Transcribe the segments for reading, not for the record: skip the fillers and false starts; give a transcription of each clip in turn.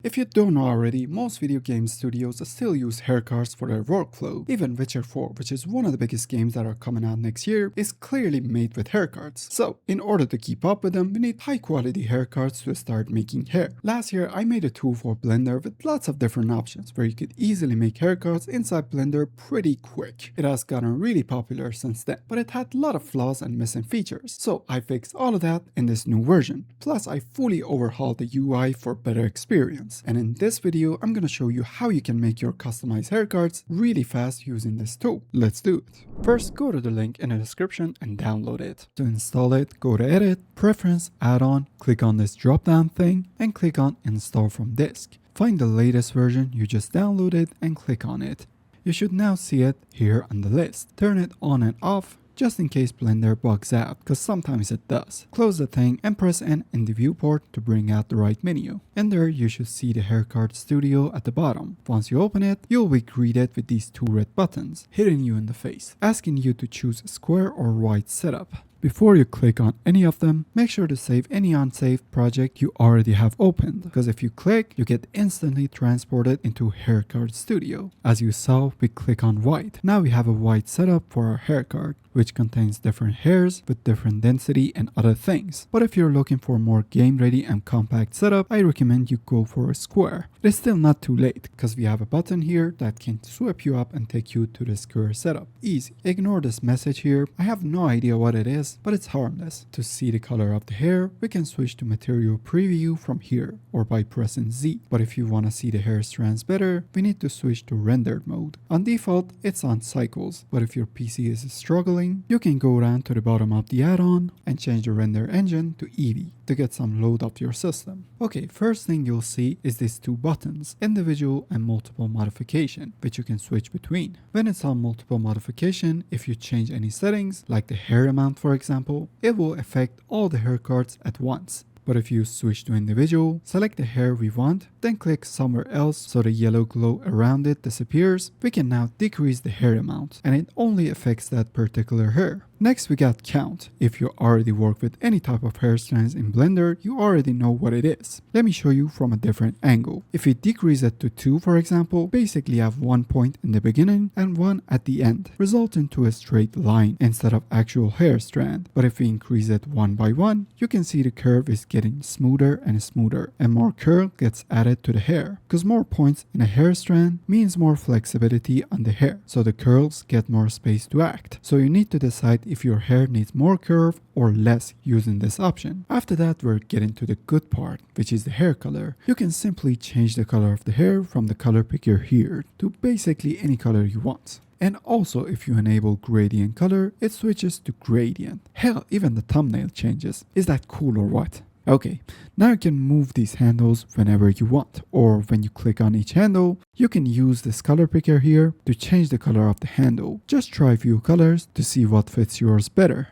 If you don't know already, most video game studios still use haircards for their workflow. Even Witcher 4, which is one of the biggest games that are coming out next year, is clearly made with haircards. So, in order to keep up with them, we need high quality haircards to start making hair. Last year, I made a tool for Blender with lots of different options, where you could easily make haircards inside Blender pretty quick. It has gotten really popular since then, but it had a lot of flaws and missing features. So I fixed all of that in this new version. Plus, I fully overhauled the UI for better experience. And in this video, I'm gonna show you how you can make your customized haircards really fast using this tool. Let's do it. First, go to the link in the description and download it. To install it, go to Edit, Preference, Add-on, click on this drop-down thing, and click on Install from Disk. Find the latest version you just downloaded and click on it. You should now see it here on the list. Turn it on and off, just in case Blender bugs out, because sometimes it does. Close the thing and press N in the viewport to bring out the right menu. And there you should see the Haircard Studio at the bottom. Once you open it, you'll be greeted with these two red buttons, hitting you in the face, asking you to choose square or right setup. Before you click on any of them, make sure to save any unsaved project you already have opened, because if you click, you get instantly transported into Haircard Studio. As you saw, we click on white. Now we have a white setup for our haircard, which contains different hairs with different density and other things. But if you're looking for a more game ready and compact setup, I recommend you go for a square. It is still not too late, because we have a button here that can sweep you up and take you to the square setup. Easy. Ignore this message here. I have no idea what it is, but it's harmless. To see the color of the hair, we can switch to material preview from here or by pressing Z. But if you want to see the hair strands better, we need to switch to rendered mode. On default, it's on cycles, but if your PC is struggling, you can go down to the bottom of the add-on and change the render engine to Eevee to get some load of your system. Okay, first thing you'll see is these two buttons, individual and multiple modification, which you can switch between. When it's on multiple modification, if you change any settings, like the hair amount for example, it will affect all the haircards at once. But if you switch to individual, select the hair we want, then click somewhere else so the yellow glow around it disappears, we can now decrease the hair amount, and it only affects that particular hair. Next we got count. If you already work with any type of hair strands in Blender, you already know what it is. Let me show you from a different angle. If we decrease it to 2 for example, basically you have 1 point in the beginning and 1 at the end, resulting to a straight line instead of actual hair strand. But if we increase it 1 by 1, you can see the curve is getting smoother and smoother, and more curl gets added to the hair. Because more points in a hair strand means more flexibility on the hair, so the curls get more space to act. So you need to decide if your hair needs more curve or less using this option. After that, we're getting to the good part, which is the hair color. You can simply change the color of the hair from the color picker here to basically any color you want. And also, if you enable gradient color, it switches to gradient. Hell, even the thumbnail changes. Is that cool or what? Okay, now you can move these handles whenever you want, or when you click on each handle, you can use this color picker here to change the color of the handle. Just try a few colors to see what fits yours better.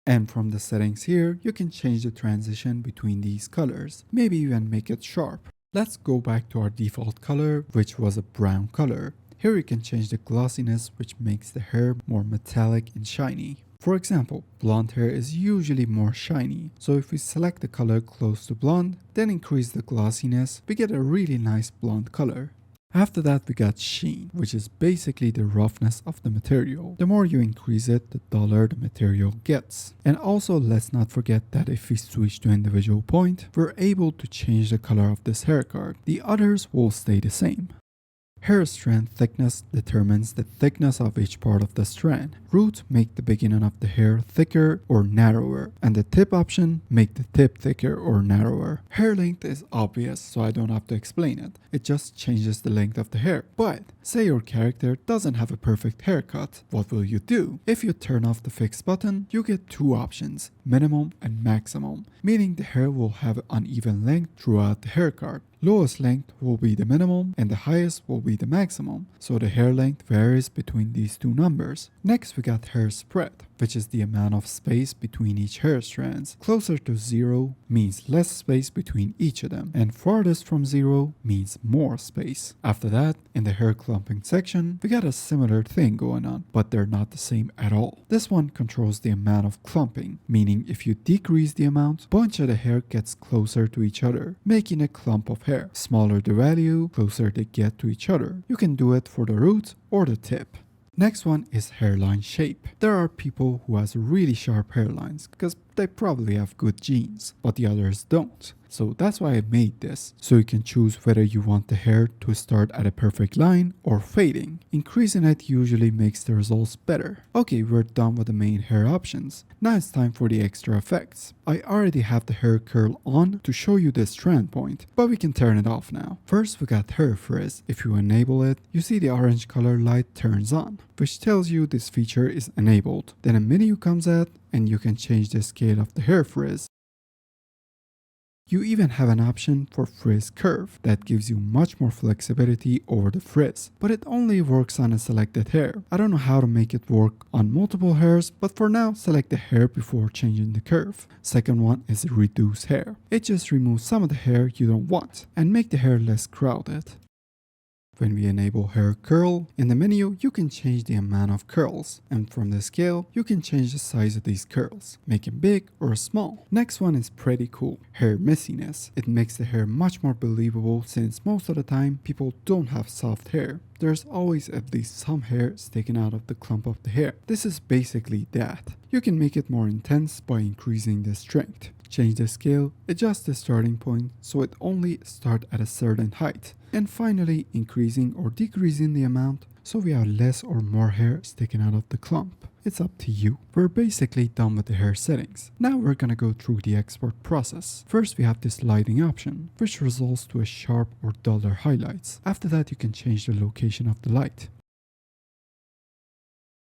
And from the settings here, you can change the transition between these colors, maybe even make it sharp. Let's go back to our default color, which was a brown color. Here you can change the glossiness, which makes the hair more metallic and shiny. For example, blonde hair is usually more shiny, so if we select the color close to blonde, then increase the glossiness, we get a really nice blonde color. After that we got sheen, which is basically the roughness of the material. The more you increase it, the duller the material gets. And also let's not forget that if we switch to individual point, we're able to change the color of this haircard. The others will stay the same. Hair strand thickness determines the thickness of each part of the strand. Roots make the beginning of the hair thicker or narrower, and the tip option make the tip thicker or narrower. Hair length is obvious, so I don't have to explain it. It just changes the length of the hair. But say your character doesn't have a perfect haircut. What will you do? If you turn off the fix button, you get two options, minimum and maximum, meaning the hair will have uneven length throughout the haircut. Lowest length will be the minimum and the highest will be the maximum, so the hair length varies between these two numbers. Next we got hair spread, which is the amount of space between each hair strands. Closer to 0 means less space between each of them, and farthest from 0 means more space. After that, in the hair clumping section, we got a similar thing going on, but they're not the same at all. This one controls the amount of clumping, meaning if you decrease the amount, bunch of the hair gets closer to each other, making a clump of hair. Smaller the value, closer they get to each other. You can do it for the root or the tip. Next one is hairline shape. There are people who has really sharp hairlines because they probably have good genes, but the others don't. So that's why I made this, so you can choose whether you want the hair to start at a perfect line or fading. Increasing it usually makes the results better. Okay, we're done with the main hair options. Now it's time for the extra effects. I already have the hair curl on to show you the strand point, but we can turn it off now. First we got hair frizz. If you enable it, you see the orange color light turns on, which tells you this feature is enabled. Then a menu comes out and you can change the scale of the hair frizz. You even have an option for frizz curve that gives you much more flexibility over the frizz, but it only works on a selected hair. I don't know how to make it work on multiple hairs, but for now select the hair before changing the curve. Second one is reduce hair. It just removes some of the hair you don't want and make the hair less crowded. When we enable hair curl, in the menu you can change the amount of curls, and from the scale you can change the size of these curls, make it big or small. Next one is pretty cool, hair messiness. It makes the hair much more believable since most of the time people don't have soft hair. There's always at least some hair sticking out of the clump of the hair. This is basically that. You can make it more intense by increasing the strength. Change the scale, adjust the starting point so it only starts at a certain height. And finally increasing or decreasing the amount so we have less or more hair sticking out of the clump. It's up to you. We're basically done with the hair settings. Now we're gonna go through the export process. First we have this lighting option, which results to a sharp or duller highlights. After that you can change the location of the light.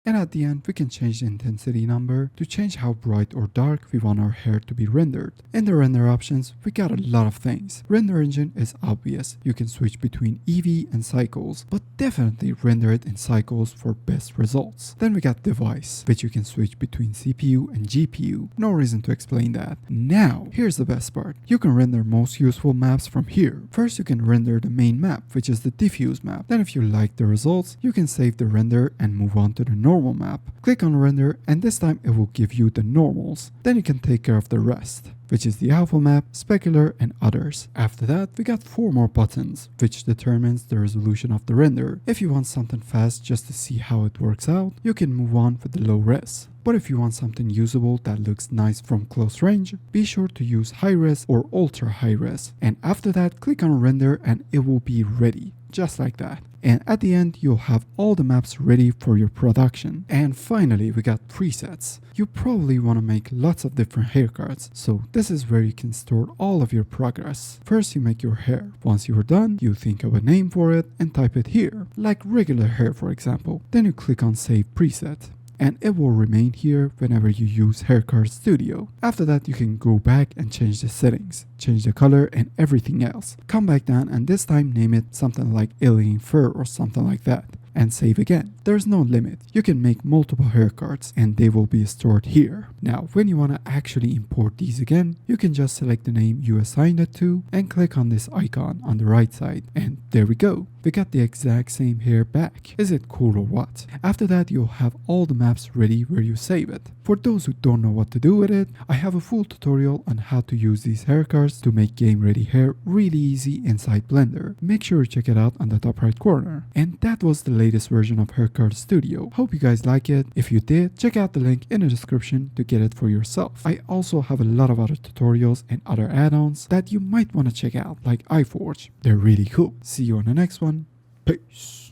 And at the end, we can change the intensity number to change how bright or dark we want our hair to be rendered. In the render options, we got a lot of things. Render engine is obvious. You can switch between EV and cycles, but definitely render it in cycles for best results. Then we got device, which you can switch between CPU and GPU. No reason to explain that. Now, here's the best part. You can render most useful maps from here. First, you can render the main map, which is the diffuse map. Then if you like the results, you can save the render and move on to the normal map. Click on render and this time it will give you the normals. Then you can take care of the rest, which is the alpha map, specular and others. After that we got 4 more buttons, which determines the resolution of the render. If you want something fast just to see how it works out, you can move on with the low res. But if you want something usable that looks nice from close range, be sure to use high res or ultra high res. And after that click on render and it will be ready. Just like that. And at the end you'll have all the maps ready for your production. And finally we got presets. You probably want to make lots of different hair cards, so this is where you can store all of your progress. First you make your hair. Once you are done, you think of a name for it and type it here, like regular hair for example. Then you click on save preset. And it will remain here whenever you use Haircard Studio. After that you can go back and change the settings, change the color and everything else. Come back down and this time name it something like alien fur or something like that. And save again. There's no limit. You can make multiple hair cards and they will be stored here. Now when you want to actually import these again, you can just select the name you assigned it to and click on this icon on the right side and there we go. We got the exact same hair back. Is it cool or what? After that you'll have all the maps ready where you save it. For those who don't know what to do with it, I have a full tutorial on how to use these hair cards to make game ready hair really easy inside Blender. Make sure to check it out on the top right corner. And that was the latest version of Haircard Studio. Hope you guys like it. If you did, check out the link in the description to get it for yourself. I also have a lot of other tutorials and other add-ons that you might want to check out, like EyeForge. They're really cool. See you on the next one. Peace.